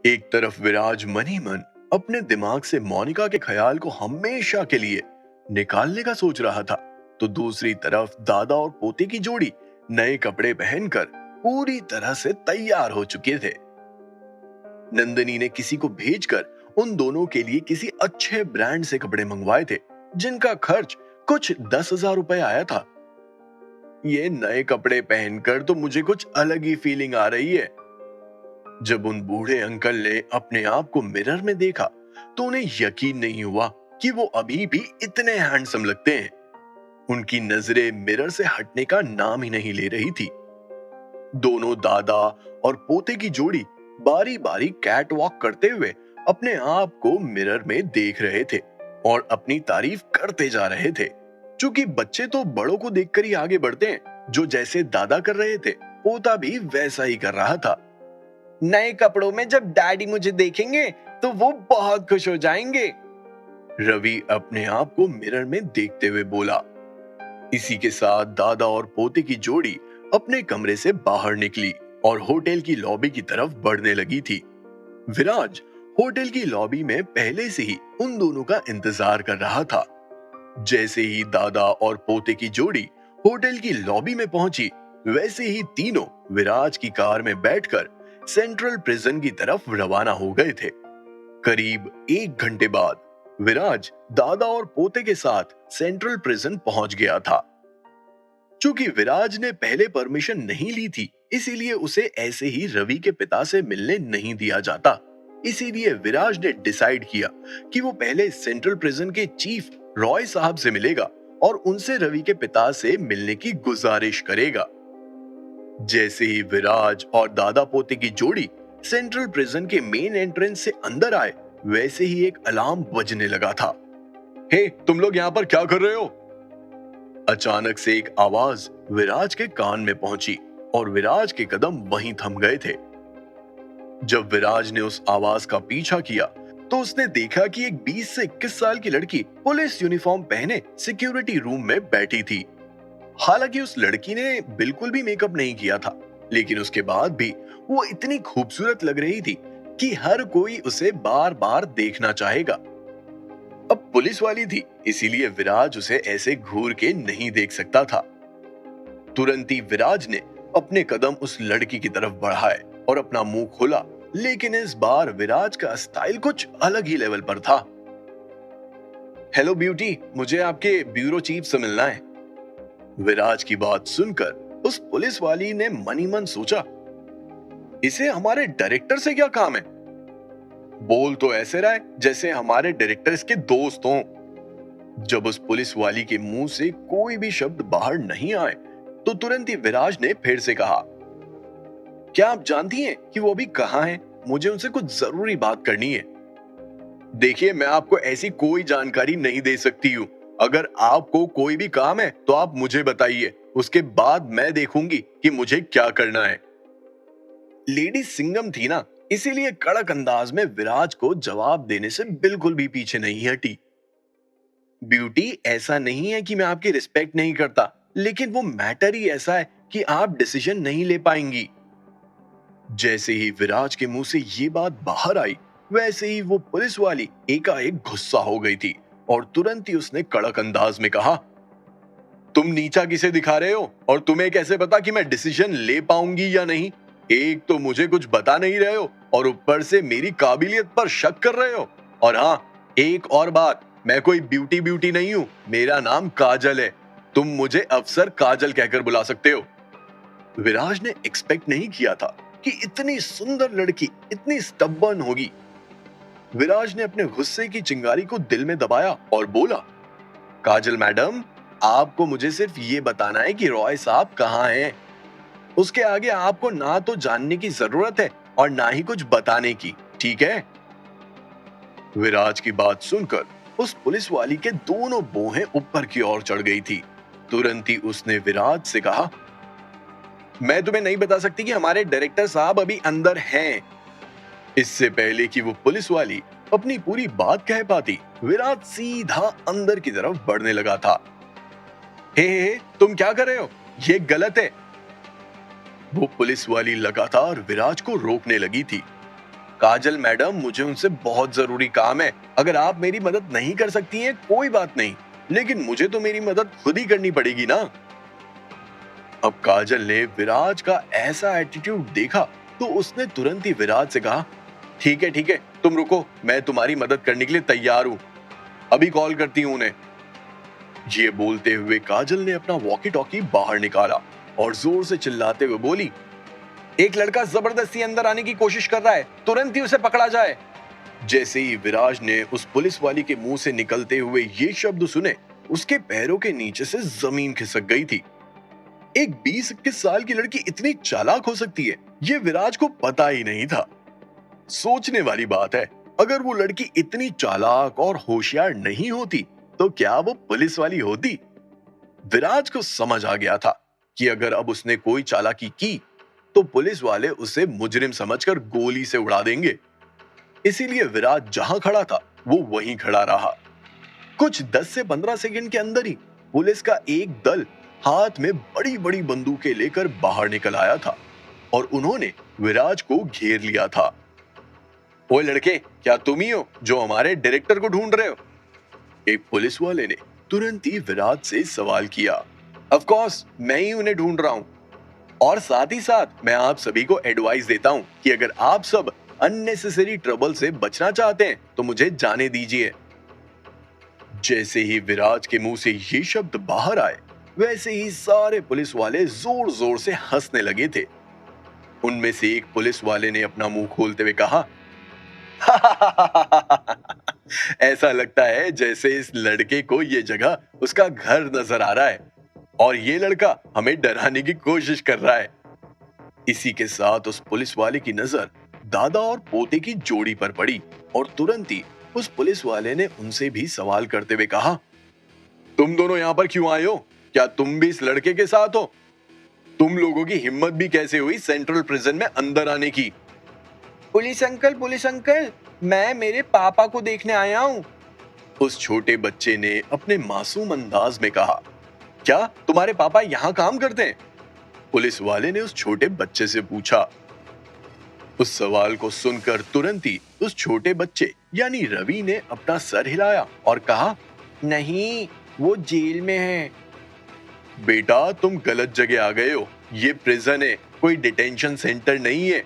एक तरफ विराज मन ही मन अपने दिमाग से मोनिका के ख्याल को हमेशा के लिए निकालने का सोच रहा था, तो दूसरी तरफ दादा और पोते की जोड़ी नए कपड़े पहनकर पूरी तरह से तैयार हो चुके थे। नंदिनी ने किसी को भेजकर उन दोनों के लिए किसी अच्छे ब्रांड से कपड़े मंगवाए थे, जिनका खर्च कुछ 10,000 रुपए आया था। ये नए कपड़े पहनकर तो मुझे कुछ अलग ही फीलिंग आ रही है। जब उन बूढ़े अंकल ने अपने आप को मिरर में देखा, तो उन्हें यकीन नहीं हुआ कि वो अभी भी इतने हैंडसम लगते हैं। उनकी नजरें मिरर से हटने का नाम ही नहीं ले रही थी। दोनों दादा और पोते की जोड़ी बारी बारी कैट वॉक करते हुए अपने आप को मिरर में देख रहे थे और अपनी तारीफ करते जा रहे थे। क्योंकि बच्चे तो बड़ों को देखकर ही आगे बढ़ते हैं, जो जैसे दादा कर रहे थे पोता भी वैसा ही कर रहा था। नए कपड़ों में जब डैडी मुझे देखेंगे तो वो बहुत खुश हो जाएंगे, रवि अपने आप को मिरर में देखते हुए बोला। इसी के साथ दादा और पोते की जोड़ी अपने कमरे से बाहर निकली और होटल की लॉबी की तरफ बढ़ने लगी थी। विराज होटल की लॉबी में पहले से ही उन दोनों का इंतजार कर रहा था। जैसे ही दादा और पोते की जोड़ी होटल की लॉबी में पहुंची, वैसे ही तीनों विराज की कार में बैठकर सेंट्रल प्रिजन की तरफ रवाना हो गए थे। करीब 1 घंटे बाद विराज दादा और पोते के साथ सेंट्रल प्रिजन पहुंच गया था। चूंकि विराज ने पहले परमिशन नहीं ली थी, इसीलिए उसे ऐसे ही रवि के पिता से मिलने नहीं दिया जाता। इसीलिए विराज ने डिसाइड किया कि वो पहले सेंट्रल प्रिजन के चीफ रॉय साहब से मिलेगा और उनसे रवि के पिता से मिलने की गुजारिश करेगा। जैसे ही विराज और दादा पोते की जोड़ी सेंट्रल प्रिजन के मेन एंट्रेंस से अंदर आए, वैसे ही एक अलार्म बजने लगा था। हे, तुम लोग यहाँ पर क्या कर रहे हो? अचानक से एक आवाज विराज के कान में पहुंची और विराज के कदम वहीं थम गए थे। जब विराज ने उस आवाज का पीछा किया, तो उसने देखा कि एक 20 से 21 साल की लड़की पुलिस यूनिफॉर्म पहने सिक्योरिटी रूम में बैठी थी। हालांकि उस लड़की ने बिल्कुल भी मेकअप नहीं किया था, लेकिन उसके बाद भी वो इतनी खूबसूरत लग रही थी कि हर कोई उसे बार बार देखना चाहेगा। अब पुलिस वाली थी, इसीलिए विराज उसे ऐसे घूर के नहीं देख सकता था। तुरंत ही विराज ने अपने कदम उस लड़की की तरफ बढ़ाए और अपना मुंह खोला, लेकिन इस बार विराज का स्टाइल कुछ अलग ही लेवल पर था। हेलो ब्यूटी, मुझे आपके ब्यूरो चीफ से मिलना है। विराज की बात सुनकर उस पुलिस वाली ने मन ही मन सोचा, इसे हमारे डायरेक्टर से क्या काम है? बोल तो ऐसे रहा है जैसे हमारे डायरेक्टर इसके दोस्त हों। जब उस पुलिस वाली के मुंह से कोई भी शब्द बाहर नहीं आए, तो तुरंत ही विराज ने फिर से कहा, क्या आप जानती हैं कि वो अभी कहाँ हैं? मुझे उनसे कुछ जरूरी बात करनी है। देखिए, मैं आपको ऐसी कोई जानकारी नहीं दे सकती हूँ। अगर आपको कोई भी काम है तो आप मुझे बताइए, उसके बाद मैं देखूंगी कि मुझे क्या करना है। लेडी सिंघम थी ना, इसीलिए कड़क अंदाज में विराज को जवाब देने से बिल्कुल भी पीछे नहीं हटी। ब्यूटी, ऐसा नहीं है कि मैं आपकी रिस्पेक्ट नहीं करता, लेकिन वो मैटर ही ऐसा है कि आप डिसीजन नहीं ले पाएंगी। जैसे ही विराज के मुंह से ये बात बाहर आई, वैसे ही वो पुलिस वाली एकाएक गुस्सा हो गई थी और तुरंत ही उसने कड़क अंदाज में कहा, तुम नीचा किसे दिखा रहे हो और तुम्हें कैसे पता कि मैं डिसीजन ले पाऊंगी या नहीं? एक तो मुझे कुछ बता नहीं रहे हो और ऊपर से मेरी काबिलियत पर शक कर रहे हो। और हाँ, एक और बात, मैं कोई ब्यूटी नहीं हूं, मेरा नाम काजल है। तुम मुझे अफसर काजल कहकर बुला सकते हो। विराज ने एक्सपेक्ट नहीं किया था कि इतनी सुंदर लड़की इतनी स्टबर्न होगी। विराज ने अपने गुस्से की चिंगारी को दिल में दबाया और बोला, काजल मैडम, आपको मुझे सिर्फ ये बताना है कि रॉय साहब कहाँ हैं। उसके आगे आपको ना तो जानने की जरूरत है और ना ही कुछ बताने की, ठीक है? विराज की बात सुनकर उस पुलिस वाली के दोनों भौहें ऊपर की ओर चढ़ गई थी। तुरंत ही उसने विराज से कहा, मैं तुम्हें नहीं बता सकती कि हमारे डायरेक्टर साहब अभी अंदर हैं। इससे पहले कि वो पुलिस वाली अपनी पूरी बात कह पाती, विराज सीधा अंदर की तरफ बढ़ने लगा था। हे, तुम क्या कर रहे हो? ये गलत है। वो पुलिस वाली लगातार विराज को रोकने लगी थी। काजल मैडम, मुझे उनसे बहुत जरूरी काम है। अगर आप मेरी मदद नहीं कर सकती हैं कोई बात नहीं, लेकिन मुझे तो मेरी मदद खुद ही करनी पड़ेगी ना। अब काजल ने विराज का ऐसा एटीट्यूड देखा तो उसने तुरंत ही विराज से कहा, ठीक है, तुम रुको, मैं तुम्हारी मदद करने के लिए तैयार हूं, अभी कॉल करती हूं उन्हें। ये बोलते हुए काजल ने अपना वॉकी टॉकी बाहर निकाला और जोर से चिल्लाते हुए बोली, एक लड़का जबरदस्ती अंदर आने की कोशिश कर रहा है, तुरंत ही उसे पकड़ा जाए। जैसे ही विराज ने उस पुलिस वाली के मुंह से निकलते हुए ये शब्द सुने, उसके पैरों के नीचे से जमीन खिसक गई थी। एक 20-21 साल की लड़की इतनी चालाक हो सकती है, ये विराज को पता ही नहीं था। सोचने वाली बात है, अगर वो लड़की इतनी चालाक और होशियार नहीं होती तो क्या वो पुलिस वाली होती। विराज को समझ आ गया था कि अगर अब उसने कोई चालाकी की तो पुलिस वाले उसे मुजरिम समझकर गोली से उड़ा देंगे। इसीलिए विराज जहां खड़ा था वो वहीं खड़ा रहा। कुछ 10 से 15 सेकंड के अंदर ही पुलिस का एक दल हाथ में बड़ी बड़ी बंदूकें लेकर बाहर निकल आया था और उन्होंने विराज को घेर लिया था। ओए लड़के, क्या तुम ही हो जो हमारे डायरेक्टर को ढूंढ रहे हो? एक पुलिस वाले ने तुरंत ही विराज से सवाल किया। ऑफ कोर्स, मैं ही उन्हें ढूंढ रहा हूं, और साथ ही साथ मैं आप सभी को एडवाइस देता हूं कि अगर आप सब अननेसेसरी ट्रबल से बचना चाहते हैं तो मुझे जाने दीजिए। जैसे ही विराज के मुंह से ये शब्द बाहर आए, वैसे ही सारे पुलिस वाले जोर जोर से हंसने लगे थे। उनमें से एक पुलिस वाले ने अपना मुंह खोलते हुए कहा, ऐसा लगता है जैसे इस लड़के को ये जगह उसका घर नजर आ रहा है और ये लड़का हमें डराने की कोशिश कर रहा है। इसी के साथ उस पुलिस वाले की नजर दादा और पोते की जोड़ी पर पड़ी और तुरंत ही उस पुलिस वाले ने उनसे भी सवाल करते हुए कहा, तुम दोनों यहाँ पर क्यों आए हो? क्या तुम भी इस लड़के के साथ हो? तुम लोगों की हिम्मत भी कैसे हुई सेंट्रल प्रिजन में अंदर आने की? पुलिस अंकल, मैं मेरे पापा को देखने आया हूँ, उस छोटे बच्चे ने अपने मासूम अंदाज में कहा। क्या तुम्हारे पापा यहाँ काम करते हैं? पुलिस वाले ने उस छोटे बच्चे से पूछा। उस सवाल को सुनकर तुरंत ही उस छोटे बच्चे यानी रवि ने अपना सर हिलाया और कहा, नहीं, वो जेल में है। बेटा, तुम गलत जगह आ गए हो, ये प्रिजन है, कोई डिटेंशन सेंटर नहीं है,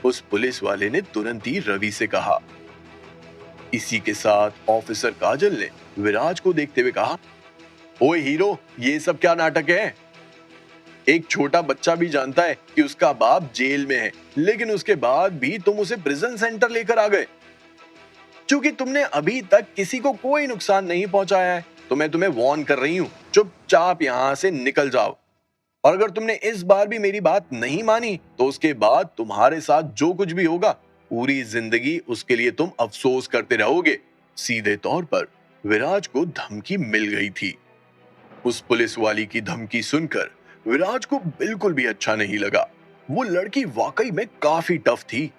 उस पुलिस वाले ने तुरंत ही रवि से कहा। इसी के साथ ऑफिसर काजल ने विराज को देखते हुए कहा, ओए हीरो, ये सब क्या नाटक है? एक छोटा बच्चा भी जानता है कि उसका बाप जेल में है, लेकिन उसके बाद भी तुम उसे प्रिजन सेंटर लेकर आ गए। क्योंकि तुमने अभी तक किसी को कोई नुकसान नहीं पहुंचाया है तो मैं तुम्हें वार्न कर रही हूं, चुपचाप यहां से निकल जाओ। और अगर तुमने इस बार भी मेरी बात नहीं मानी तो उसके बाद तुम्हारे साथ जो कुछ भी होगा, पूरी जिंदगी उसके लिए तुम अफसोस करते रहोगे। सीधे तौर पर विराज को धमकी मिल गई थी। उस पुलिस वाली की धमकी सुनकर विराज को बिल्कुल भी अच्छा नहीं लगा। वो लड़की वाकई में काफी टफ थी।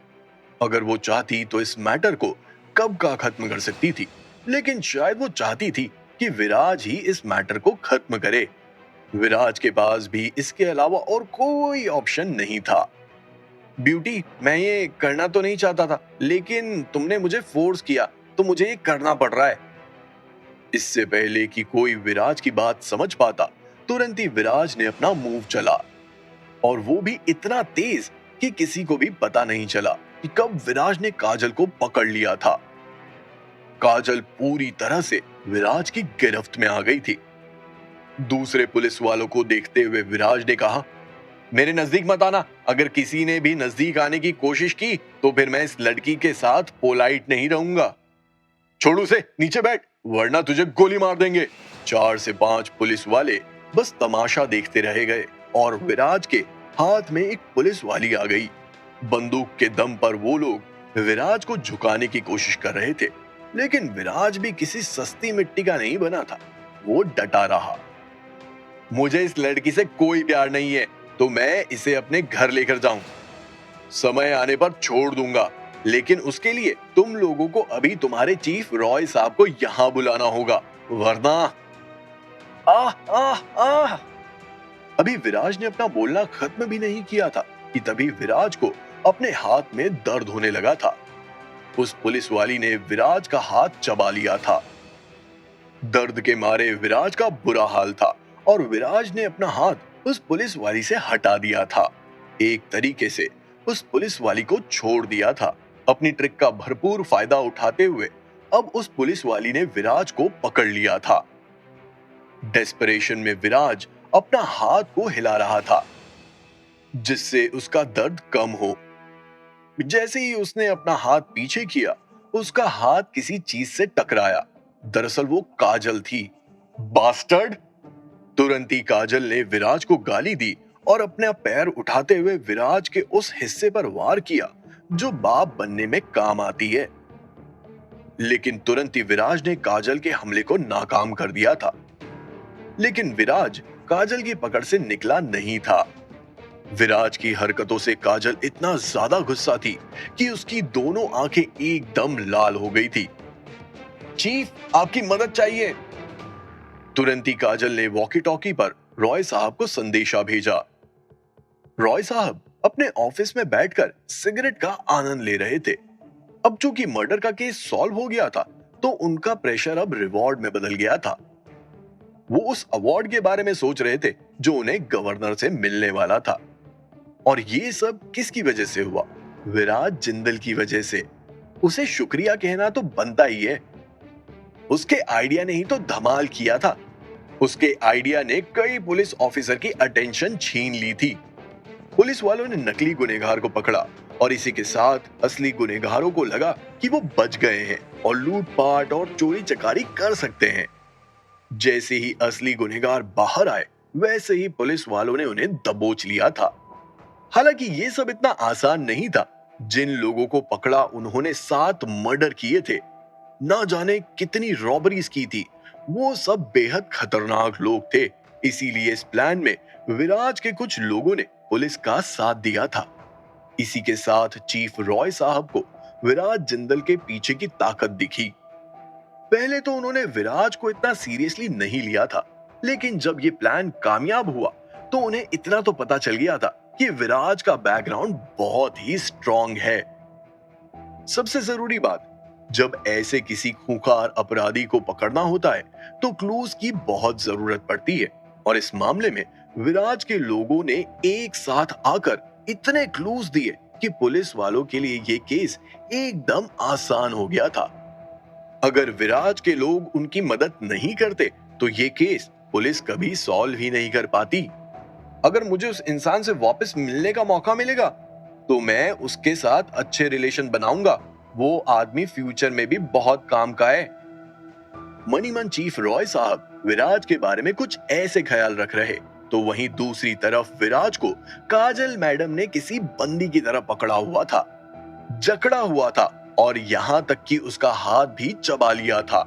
अगर वो चाहती तो इस मैटर को कब का खत्म कर सकती थी, लेकिन शायद वो चाहती थी कि विराज ही इस मैटर को खत्म करे। विराज के पास भी इसके अलावा और कोई ऑप्शन नहीं था। ब्यूटी, मैं ये करना तो नहीं चाहता था, लेकिन तुमने मुझे फोर्स किया तो मुझे ये करना पड़ रहा है। इससे पहले कि कोई विराज की बात समझ पाता, तुरंत ही विराज ने अपना मूव चला, और वो भी इतना तेज कि किसी को भी पता नहीं चला कि कब विराज ने काजल को पकड़ लिया था। काजल पूरी तरह से विराज की गिरफ्त में आ गई थी। दूसरे पुलिस वालों को देखते हुए विराज ने कहा, मेरे नजदीक मत आना, अगर किसी ने भी नजदीक आने की कोशिश की तो फिर मैं इस लड़की के साथ पोलाइट नहीं रहूंगा। छोड़ उसे, नीचे बैठ, वरना तुझे गोली मार देंगे। 4 से 5 पुलिस वाले बस तमाशा देखते रह गए और विराज के हाथ में एक पुलिस वाली आ गई। बंदूक के दम पर वो लोग विराज को झुकाने की कोशिश कर रहे थे, लेकिन विराज भी किसी सस्ती मिट्टी का नहीं बना था। वो डटा रहा। मुझे इस लड़की से कोई प्यार नहीं है तो मैं इसे अपने घर लेकर जाऊं। समय आने पर छोड़ दूंगा, लेकिन उसके लिए तुम लोगों को अभी तुम्हारे चीफ रॉय साहब को यहाँ बुलाना होगा, वरना आह आह आह। अभी विराज ने अपना बोलना खत्म भी नहीं किया था कि तभी विराज को अपने हाथ में दर्द होने लगा था। उस पुलिस वाली ने विराज का हाथ चबा लिया था। दर्द के मारे विराज का बुरा हाल था और विराज ने अपना हाथ उस पुलिस वाली से हटा दिया था। एक तरीके से उस पुलिस वाली को छोड़ दिया था। अपनी ट्रिक का भरपूर फायदा उठाते हुए अब उस पुलिस वाली ने विराज को पकड़ लिया था। डेस्परेशन में विराज अपना हाथ को हिला रहा था जिससे उसका दर्द कम हो। जैसे ही उसने अपना हाथ पीछे किया, उसका हाथ किसी चीज से टकराया। दरअसल वो काजल थी। बास्टर्ड! तुरंत ही काजल ने विराज को गाली दी और अपना पैर उठाते हुए विराज के उस हिस्से पर वार किया जो बाप बनने में काम आती है। लेकिन तुरंत ही विराज ने काजल के हमले को नाकाम कर दिया था। लेकिन विराज काजल की पकड़ से निकला नहीं था। विराज की हरकतों से काजल इतना ज्यादा गुस्सा थी कि उसकी दोनों आंखें एकदम लाल हो गई थी। चीफ, आपकी मदद चाहिए। तुरंत ही काजल ने वॉकी टॉकी पर रॉय साहब को संदेशा भेजा। रॉय साहब अपने ऑफिस में बैठकर सिगरेट का आनंद ले रहे थे। अब चूंकि मर्डर का केस सॉल्व हो गया था, तो उनका प्रेशर अब रिवॉर्ड में बदल गया था। वो उस अवार्ड के बारे में सोच रहे थे जो उन्हें गवर्नर से मिलने वाला था। और ये सब किसकी वजह से हुआ? विराज जिंदल की वजह से। उसे शुक्रिया कहना तो बनता ही है। उसके आइडिया ने ही तो धमाल किया था। उसके आइडिया ने कई पुलिस ऑफिसर की अटेंशन छीन ली थी। पुलिस वालों ने नकली गुनहगार को पकड़ा और इसी के साथ असली गुनहगारों को लगा कि वो बच गए हैं और लूटपाट और चोरी चकारी कर सकते हैं। जैसे ही असली गुनहगार बाहर आए, वैसे ही पुलिस वालों ने उन्हें दबोच लिया था। हालांकि ये सब इतना आसान नहीं था। जिन लोगों को पकड़ा उन्होंने 7 मर्डर किए थे, ना जाने कितनी रॉबरीज की थी। वो सब बेहद खतरनाक लोग थे। इसीलिए इस प्लान में विराज के कुछ लोगों ने पुलिस का साथ दिया था। इसी के साथ चीफ रॉय साहब को विराज जिंदल के पीछे की ताकत दिखी। पहले तो उन्होंने विराज को इतना सीरियसली नहीं लिया था, लेकिन जब ये प्लान कामयाब हुआ तो उन्हें इतना तो पता चल गया था कि विराज का बैकग्राउंड बहुत ही स्ट्रॉन्ग है। सबसे जरूरी बात, जब ऐसे किसी खूंखार अपराधी को पकड़ना होता है तो क्लूज की बहुत जरूरत पड़ती है। और इस मामले में विराज के लोगों ने एक साथ आकर इतने क्लूज दिए कि पुलिस वालों के लिए ये केस एकदम आसान हो गया था। अगर विराज के लोग उनकी मदद नहीं करते तो ये केस पुलिस कभी सॉल्व ही नहीं कर पाती। अगर मुझे उस इंसान से वापस मिलने का मौका मिलेगा तो मैं उसके साथ अच्छे रिलेशन बनाऊंगा। वो आदमी फ्यूचर में भी बहुत काम का है। मनी मन चीफ रॉय साहब विराज के बारे में कुछ ऐसे ख्याल रख रहे, तो वहीं दूसरी तरफ विराज को काजल मैडम ने किसी बंदी की तरह पकड़ा हुआ था, जकड़ा हुआ था और यहां तक कि उसका हाथ भी चबा लिया था।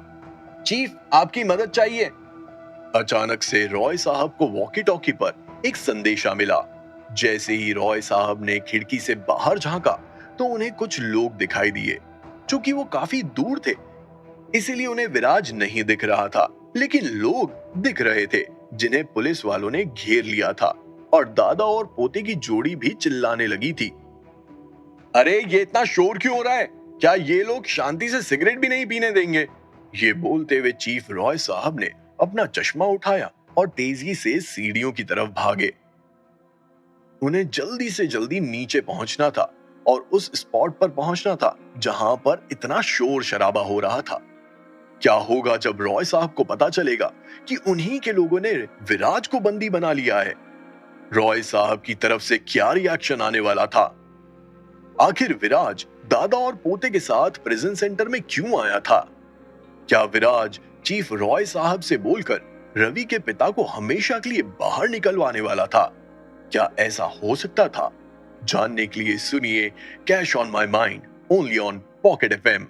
चीफ, आपकी मदद चाहिए। अचानक से रॉय साहब को वॉकी टॉकी पर एक संदेशा मिला। जैसे ही रॉय साहब ने खिड़की से बाहर झांका तो उन्हें कुछ लोग दिखाई दिए। चूंकि वो काफी दूर थे, इसीलिए उन्हें विराज नहीं दिख रहा था, लेकिन लोग दिख रहे थे जिन्हें पुलिस वालों ने घेर लिया था। और दादा और पोते की जोड़ी भी चिल्लाने लगी थी, अरे ये इतना शोर क्यों हो रहा है? क्या ये लोग शांति से सिगरेट भी नहीं पीने देंगे? ये बोलते हुए चीफ रॉय साहब ने अपना चश्मा उठाया और तेजी से सीढ़ियों की तरफ भागे। उन्हें जल्दी से जल्दी नीचे पहुंचना था और उस स्पॉट पर पहुंचना था जहां पर इतना शोर शराबा हो रहा था। क्या होगा जब रॉय साहब को पता चलेगा कि उन्हीं के लोगों ने विराज को बंदी बना लिया है? रॉय साहब की तरफ से क्या रिएक्शन आने वाला था? आखिर विराज दादा और पोते के साथ प्रिजन सेंटर में क्यों आया था? क्या विराज चीफ रॉय साहब से बोलकर रवि के पिता को हमेशा के लिए बाहर निकलवाने वाला था? क्या ऐसा हो सकता था? जानने के लिए सुनिए cash on my mind, only on pocket FM.